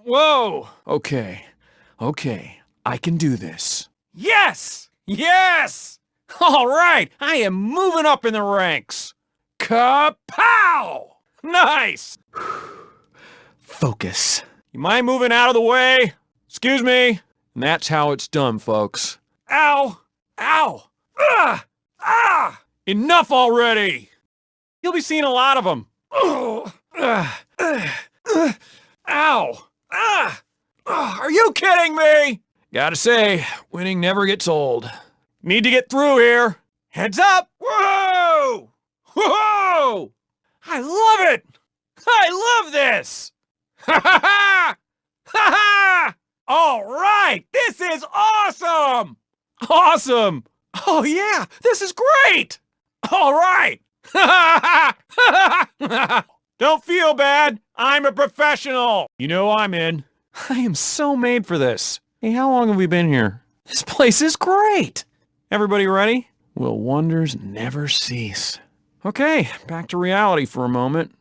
Whoa! Okay, I can do this. Yes! Yes! All right, I am moving up in the ranks. Kapow! Nice! Focus. You mind moving out of the way? Excuse me? And that's how it's done, folks. Ow! Ow! Ah! Ah! Enough already! You'll be seeing a lot of them. Ow! Ah! Are you kidding me? Gotta say, winning never gets old. Need to get through here. Heads up! Whoa! Whoa! I love it! I love this! Ha ha ha! Ha ha! All right! This is awesome! Awesome! Oh yeah, this is great! All right! Don't feel bad. I'm a professional. You know I'm in. I am so made for this. Hey, how long have we been here? This place is great. Everybody ready? Will wonders never cease? Okay, back to reality for a moment.